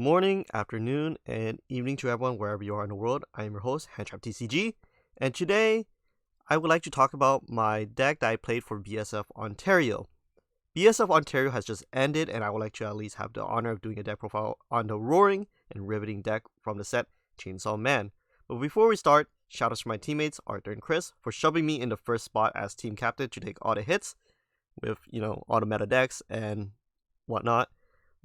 Morning, afternoon, and evening to everyone wherever you are in the world. I am your host, HandTrapTCG, and today I would like to talk about my deck that I played for BSF Ontario. BSF Ontario has just ended, and I would like to at least have the honor of doing a deck profile on the roaring and riveting deck from the set Chainsaw Man. But before we start, shoutouts to my teammates Arthur and Chris for shoving me in the first spot as team captain to take all the hits with, all the meta decks and whatnot.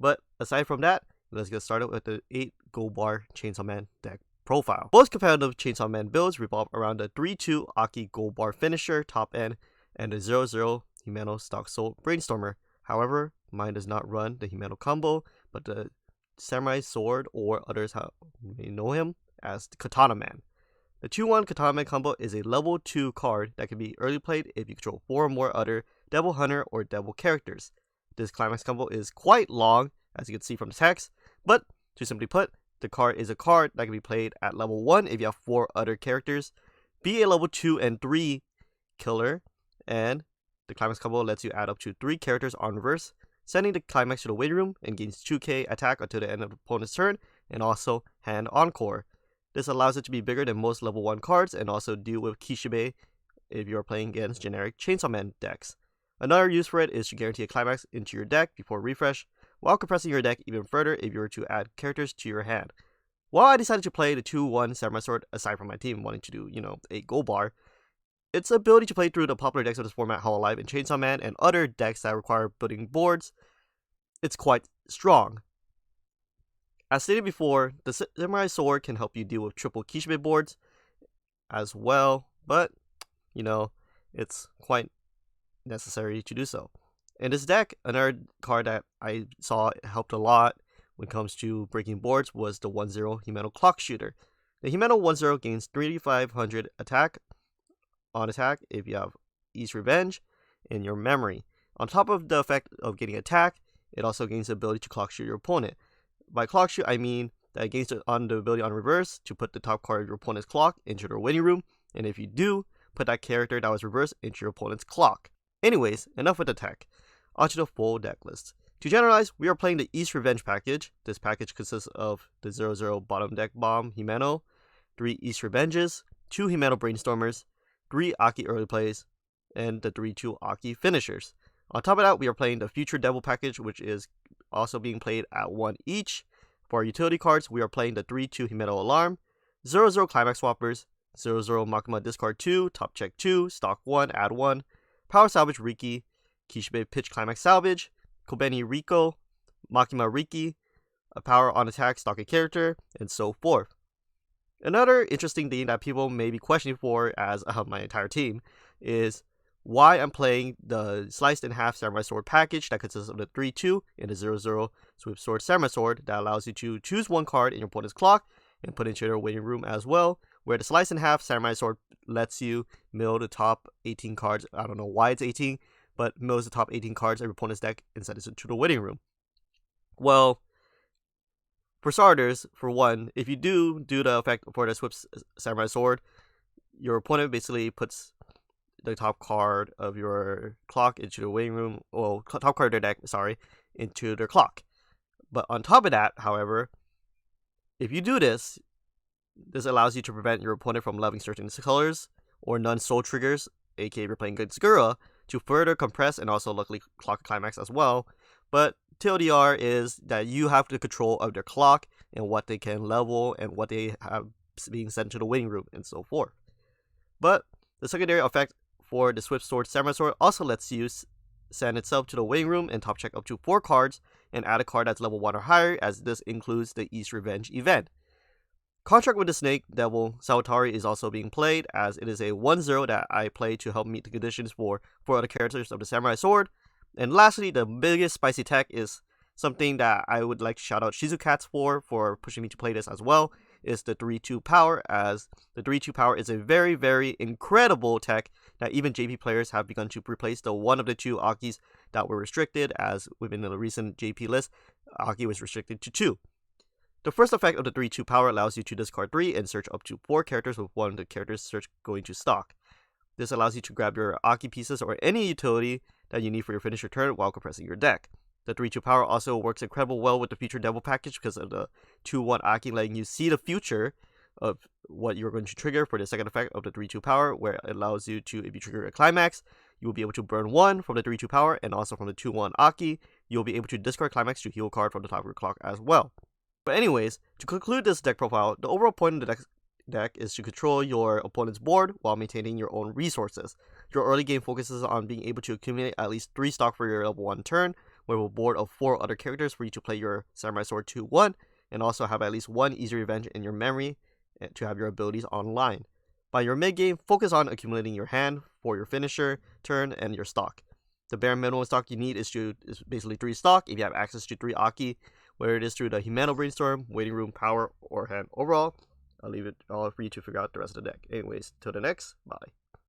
But aside from that, let's get started with the 8 Gold Bar Chainsaw Man deck profile. Most competitive Chainsaw Man builds revolve around the 3-2 Aki Gold Bar finisher top end and the 0-0 Himeno Stock Soul Brainstormer. However, mine does not run the Himeno combo, but the Samurai Sword, or others may know him as the Katana Man. The 2-1 Katana Man combo is a level 2 card that can be early played if you control 4 or more other Devil Hunter or Devil characters. This climax combo is quite long, as you can see from the text, but to simply put, the card is a card that can be played at level 1 if you have 4 other characters, be a level 2 and 3 killer, and the climax combo lets you add up to 3 characters on reverse, sending the climax to the waiting room and gains 2k attack until the end of the opponent's turn, and also hand encore. This allows it to be bigger than most level 1 cards and also deal with Kishibe if you are playing against generic Chainsaw Man decks. Another use for it is to guarantee a climax into your deck before refresh, while compressing your deck even further if you were to add characters to your hand. While I decided to play the 2-1 Samurai Sword, aside from my team wanting to do, a Gold Bar, its ability to play through the popular decks of this format, Hololive and Chainsaw Man, and other decks that require building boards, it's quite strong. As stated before, the Samurai Sword can help you deal with triple Kishibe boards as well, but, it's quite necessary to do so. In this deck, another card that I saw helped a lot when it comes to breaking boards was the 1-0 Himeno Clock Shooter. The Himeno 1-0 gains 3500 attack on attack if you have East Revenge in your memory. On top of the effect of getting attack, it also gains the ability to clock shoot your opponent. By clock shoot, I mean that it gains the ability on reverse to put the top card of your opponent's clock into their waiting room, and if you do, put that character that was reversed into your opponent's clock. Anyways, enough with the tech. Onto the full deck list. To generalize, we are playing the East Revenge package. This package consists of the 0-0 bottom deck bomb Himeno, 3 East Revenges, 2 Himeno Brainstormers, 3 Aki early plays, and the 3-2 Aki finishers. On top of that, we are playing the Future Devil package, which is also being played at 1 each. For our utility cards, we are playing the 3-2 Himeno Alarm, 0-0 Climax Swappers, 0-0 Makima Discard 2, Top Check 2, Stock 1, Add 1, Power Salvage Riki, Kishibe Pitch Climax Salvage, Kobeni Riko, Makima Riki, a power on attack stock a character, and so forth. Another interesting thing that people may be questioning for, as my entire team, is why I'm playing the Sliced in Half Samurai Sword package that consists of the 3-2 and the 0-0 Swift Sword Samurai Sword that allows you to choose one card in your opponent's clock and put it into their waiting room as well, where the Sliced in Half Samurai Sword lets you mill the top 18 cards. I don't know why it's 18, but mills the top 18 cards of your opponent's deck and sends it to the waiting room. Well, for starters, for one, if you do the effect for the Swift Samurai Sword, your opponent basically puts the top card of your clock into the waiting room, top card of their deck, into their clock. But on top of that, however, if you do this, this allows you to prevent your opponent from leveling certain colors or non-soul triggers, aka if you're playing against Gura, to further compress and also luckily clock climax as well. But TLDR is that you have the control of their clock and what they can level and what they have being sent to the waiting room and so forth. But the secondary effect for the Swift Sword Samurai Sword also lets you send itself to the waiting room and top check up to 4 cards and add a card that's level 1 or higher, as this includes the East Revenge event. Contract with the Snake Devil Sawatari is also being played, as it is a 1-0 that I play to help meet the conditions for 4 other characters of the Samurai Sword. And lastly, the biggest spicy tech is something that I would like to shout out Shizukats for pushing me to play this as well, is the 3-2 power, as the 3-2 power is a very, very incredible tech that even JP players have begun to replace the one of the 2 Akis that were restricted, as within the recent JP list, Aki was restricted to 2. The first effect of the 3-2 power allows you to discard 3 and search up to 4 characters with one of the characters search going to stock. This allows you to grab your Aki pieces or any utility that you need for your finisher turn while compressing your deck. The 3-2 power also works incredibly well with the Future Devil package because of the 2-1 Aki letting you see the future of what you're going to trigger for the second effect of the 3-2 power, where it allows you to, if you trigger a climax, you will be able to burn 1 from the 3-2 power, and also from the 2-1 Aki, you'll be able to discard climax to heal a card from the top of your clock as well. But anyways, to conclude this deck profile, the overall point of the deck is to control your opponent's board while maintaining your own resources. Your early game focuses on being able to accumulate at least 3 stock for your level 1 turn, with a board of 4 other characters for you to play your Samurai Sword 2-1, and also have at least 1 Easy Revenge in your memory to have your abilities online. By your mid game, focus on accumulating your hand for your finisher, turn, and your stock. The bare minimum stock you need is basically 3 stock if you have access to 3 Aki, whether it is through the Humano Brainstorm, Waiting Room, Power, or hand overall. I'll leave it all for you to figure out the rest of the deck. Anyways, till the next, bye.